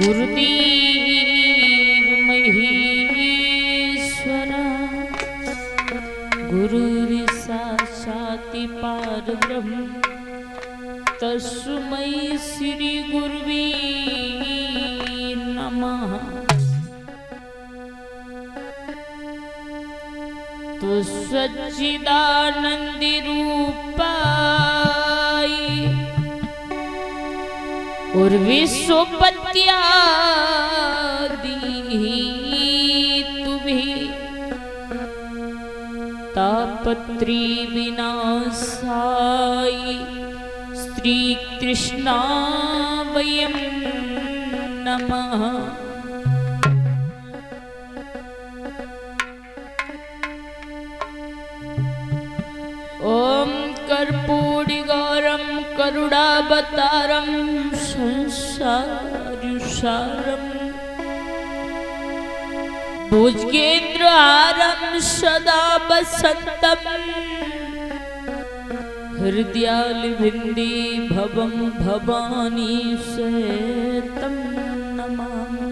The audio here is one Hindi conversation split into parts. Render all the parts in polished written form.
गुरुदेव महेश्वरा गुरुर्साक्षात् परब्रह्म तस्मै श्री गुरुवे नमः। तो सच्चिदानंद रूपाय और विश्वपत्यादि तुम्हें तापत्री विनाशाय श्री कृष्णा वयं नमः। ओम कर्पूरगौरम करुणावतारम संसारसारम भुजगेन्द्रहारम सदा वसंतम हृदयालविंदे भवं भवानी सहितं नमामि।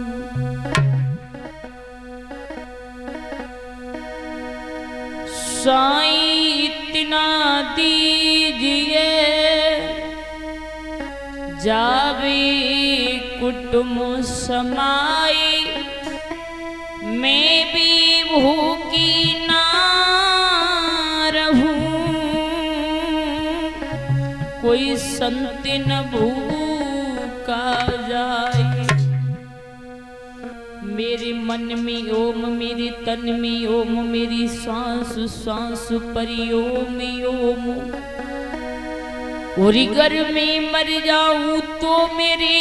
साईं इतना दीजिए जावे कुटुंब समाए, मैं भी भूखी ना रहूं, कोई संत न भूखा जाए। मेरे मन में ओम, मेरे तन में ओम, मेरी सांस सांस पर ओम ओम। और घर में मर जाऊं तो मेरे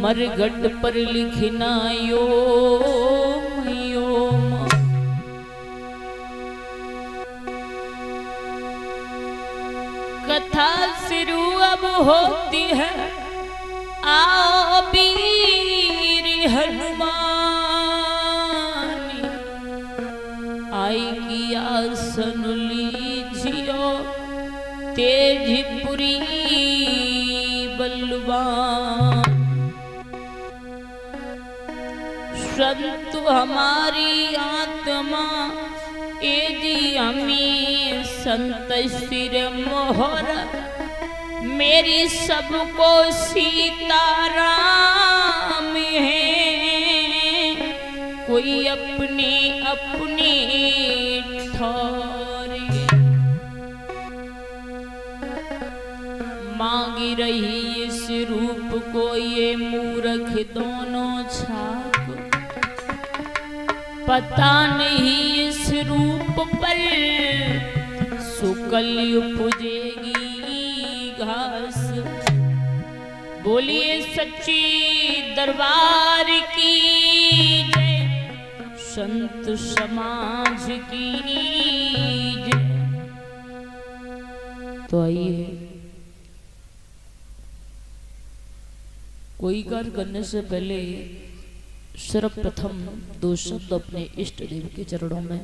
मरघट पर लिखना ओम ओम। कथा शुरू अब होती है, आओ वीर हनुमान आई की आसन लीजियो, तेजपुरी बलवान। संत हमारी आत्मा एजी हमें संत सिर मोहर, मेरी सबको सीताराम है, कोई अपने अपने ठौरे। मांगी रही इस रूप को ये मूर्ख दोनों छाप, पता नहीं इस रूप पर सुकल उपजेगी घास। बोलिए सच्ची दरबार की जय, संत समाज की जय। तो आइए, कोई कार्य करने से पहले सर्वप्रथम दो शब्द अपने इष्ट देव के चरणों में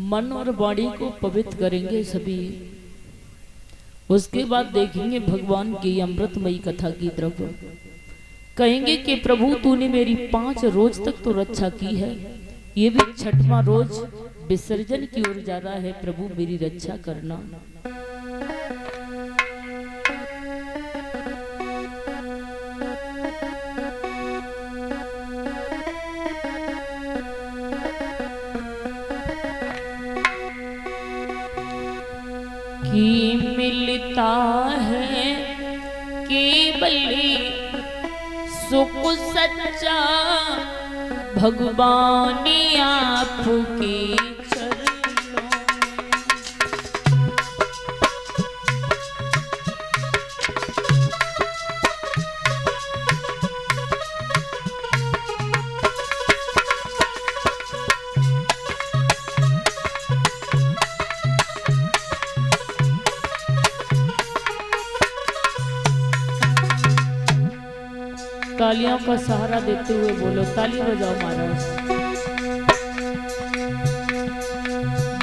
मन और वाणी को पवित्र करेंगे सभी। उसके बाद देखेंगे भगवान की अमृतमयी कथा की तरफ। कहेंगे कि प्रभु तूने मेरी 5 रोज तक तो रक्षा की है, ये भी 6वां रोज विसर्जन की ओर जा रहा है, प्रभु मेरी रक्षा करना। कि मिलता है केवल सुख सच्चा भगवान आपके चरणों। तालियों का सहारा देते हुए बोलो, ताली बजाओ महाराज।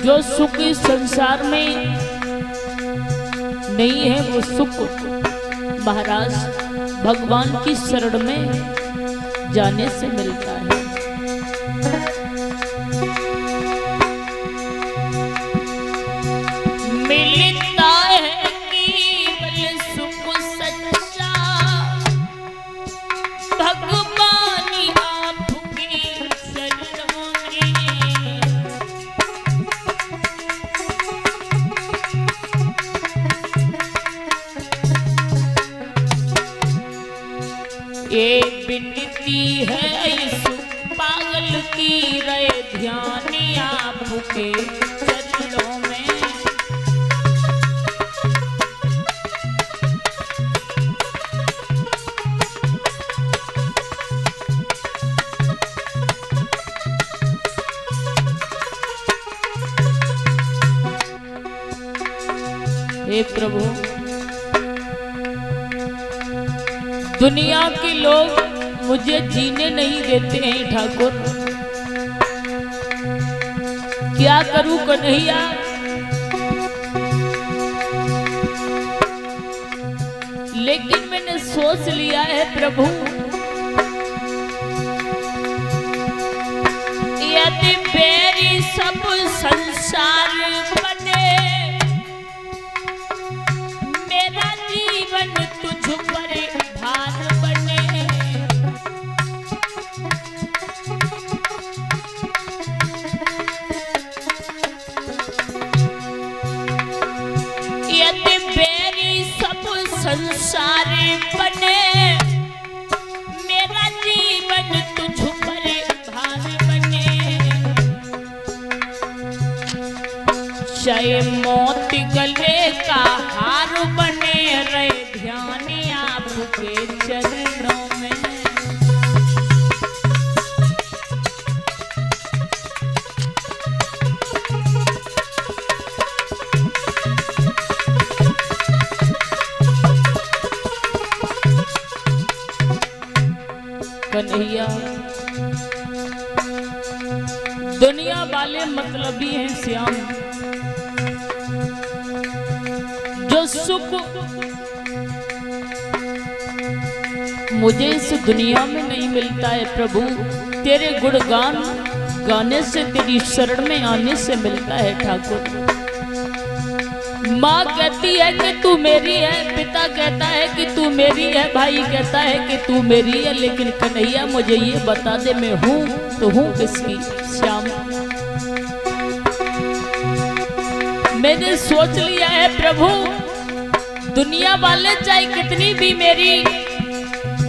जो सुख इस संसार में नहीं है वो सुख महाराज भगवान की शरण में जाने से मिलता है। मिलता है केवल सुख सच्चा, भगवान आपके शरणों में। ये विनती है इस पागल की, रहे ध्यान आपके चरणों में। हे प्रभु, दुनिया के लोग मुझे जीने नहीं देते हैं ठाकुर, क्या करूं कन्हैया। लेकिन मैंने सोच लिया है प्रभु, यदि मेरी सब संसार बने, मेरा जीवन तुझ पर भार बने। यदि मेरी सब संसार बने, मेरा जीवन तुझ पर भार बने। चाहे मौत गले का हार बने, रहे ध्यान आपके चरणों में। कन्हैया, दुनिया वाले मतलबी हैं श्याम, जो सुख मुझे इस दुनिया में नहीं मिलता है प्रभु, तेरे गुणगान गाने से, तेरी शरण में आने से मिलता है ठाकुर। माँ कहती है कि तू मेरी है, पिता कहता है कि तू मेरी है, भाई कहता है कि तू मेरी है, लेकिन कन्हैया मुझे ये बता दे मैं हूँ तो हूँ किसकी। श्याम, मैंने सोच लिया है प्रभु, दुनिया वाले चाहे कितनी भी मेरी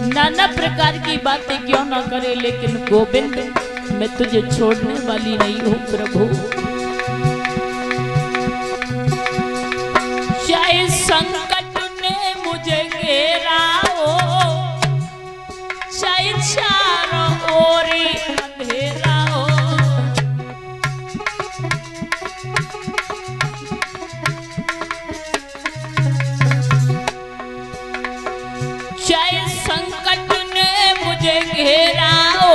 नाना प्रकार की बातें क्यों ना करे, लेकिन गोविंद मैं तुझे छोड़ने वाली नहीं हूँ प्रभु। चाहे संकट ने मुझे घेरा हो, चाहे चारों ओर अंधेरा हो, चाहे संकट ने मुझे घेरा हो,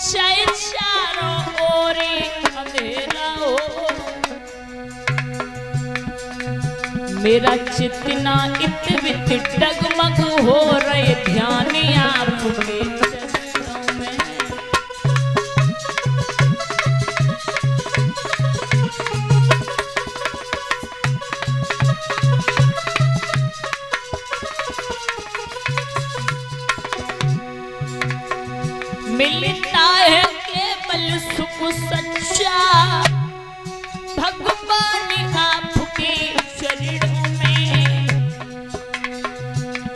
चाहे चारों ओर अंधेरा हो, मेरा चितना इत वित डगमग हो, रहे ध्यान आपके चरणों में। मिलता है केवल सुख सच्चा, भगवान आपके शरणों में।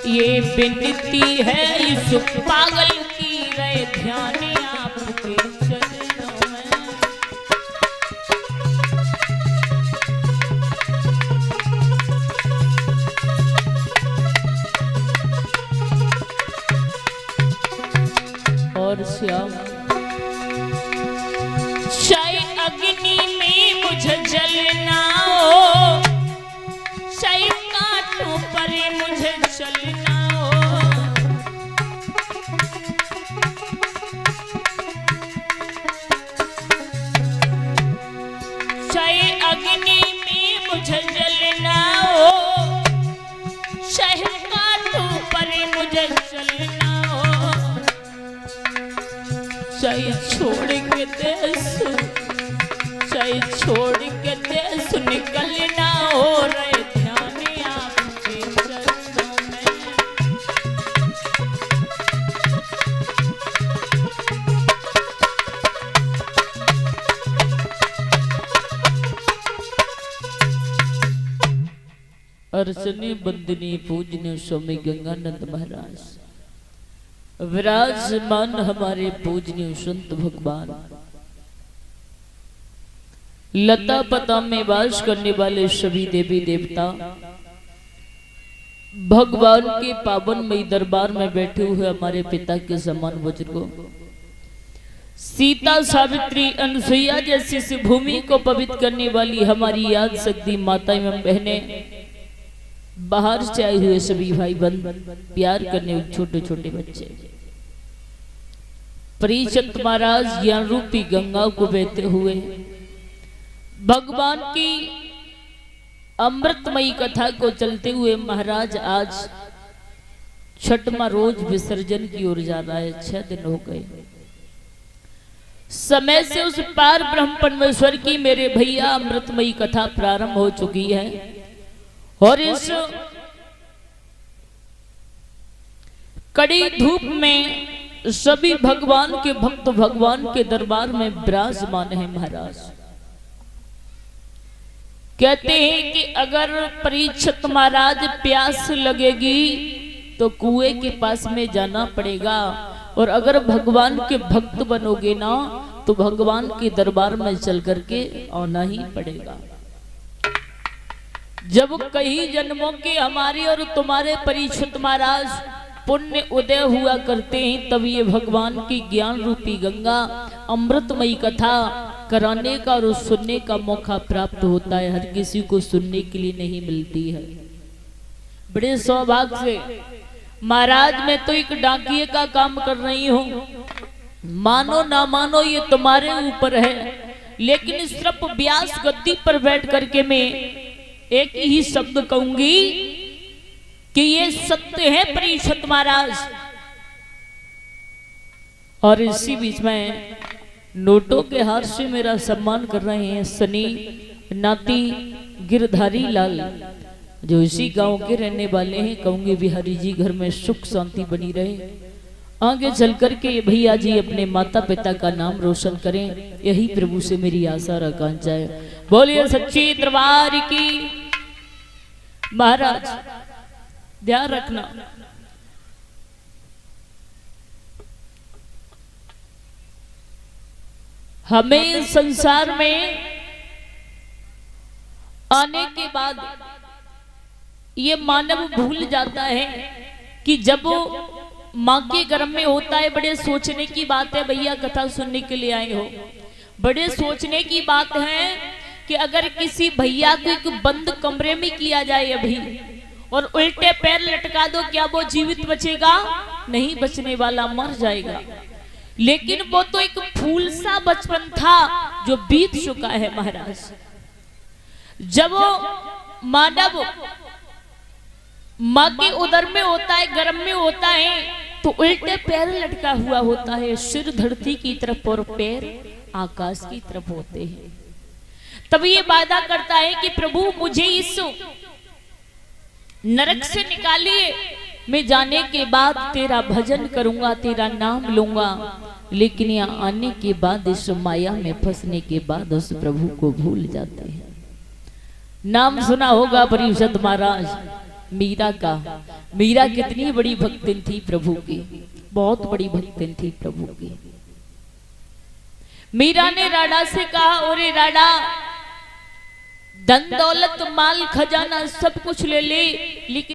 ये विनती है इस पागल की, रहे ध्यान आपके चरणों में। और श्याम, चाहे अग्नि में मुझे जलना हो, चाहे कांटों पर मुझे चलना हो, चाहे अग्नि में मुझे जलना हो, चाहे कांटों अर्चने बंदनी पूजने स्वामी गंगानंद महाराज, विराजमान हमारे पूजनीय संत भगवान, लता पता में वास करने वाले सभी देवी देवता, भगवान के पावनमयी दरबार में बैठे हुए हमारे पिता के समान बुजुर्गों, सीता सावित्री अनुसुईया जैसी इस भूमि को पवित्र करने वाली हमारी याद शक्ति माता एवं बहने, बाहर से आए हुए सभी भाई बंद, प्यार करने वाले छोटे छोटे बच्चे, परीक्षित महाराज ज्ञान रूपी गंगा को बहते हुए भगवान की अमृतमयी कथा को चलते हुए महाराज आज छठवां रोज विसर्जन की ओर जा रहा है। 6 दिन हो गए समय से उस पार ब्रह्म परमेश्वर की मेरे भैया अमृतमयी कथा प्रारंभ हो चुकी है और इस कड़ी धूप में सभी भगवान के भक्त भगवान के दरबार में विराजमान है। महाराज कहते हैं कि अगर परीक्षित महाराज प्यास लगेगी तो कुएं के पास में जाना पड़ेगा और अगर भगवान के भक्त बनोगे ना तो भगवान के दरबार में चल करके आना ही पड़ेगा। जब कई जन्मों के हमारे और तुम्हारे परीक्षित महाराज पुण्य उदय हुआ करते हैं तब ये भगवान की ज्ञान रूपी गंगा अमृतमयी कथा कराने का और सुनने का मौका प्राप्त होता है। हर किसी को सुनने के लिए नहीं मिलती है। बड़े सौभाग्य से महाराज मैं तो एक डाकिये का काम कर रही हूँ, मानो ना मानो ये तुम्हारे ऊपर है, लेकिन सिर्फ व्यास गद्दी पर बैठ करके मैं एक ही शब्द कहूंगी कि ये सत्य है परीक्षित महाराज। और इसी बीच में नोटों के हाथ से मेरा सम्मान कर रहे हैं सनी नाती गिरधारी लाल, जो इसी गांव के रहने वाले हैं। कहूंगे बिहारी जी घर में सुख शांति बनी रहे, आगे चल करके भैया जी अपने माता पिता का नाम रोशन करें, यही प्रभु से मेरी आशा और आकांक्षा है। बोलिए सच्ची दरबार की। महाराज ध्यान रखना, हमें संसार में आने के बाद ये मानव भूल जाता है कि जब वो माँ के गर्भ में होता है, बड़े सोचने की बात है। भैया कथा सुनने के लिए आए हो, बड़े सोचने की बात है कि अगर किसी भैया को एक बंद कमरे में किया जाए अभी और उल्टे पैर लटका दो, क्या वो जीवित बचेगा? नहीं बचने वाला, मर जाएगा। लेकिन वो तो एक फूल सा बचपन था जो बीत चुका है। महाराज जब वो मानव माँ के उदर में होता है, गर्भ में होता है, तो उल्टे पैर लटका हुआ होता है, सिर धरती की तरफ और पैर आकाश की तरफ होते हैं। तब ये वादा करता है कि प्रभु मुझे इस नरक से निकालिए, मैं जाने के बाद तेरा भजन करूंगा, तेरा नाम लूंगा। लेकिन यहाँ आने के बाद, इस माया में फंसने के बाद उस प्रभु को भूल जाते हैं। नाम सुना होगा परीक्षित महाराज मीरा का। मीरा कितनी बड़ी भक्तिन थी प्रभु की, बहुत बड़ी भक्तिन थी प्रभु की। मीरा ने राडा से कहा, ओरे राडा, धन दौलत माल खजाना सब कुछ ले ले, लेकिन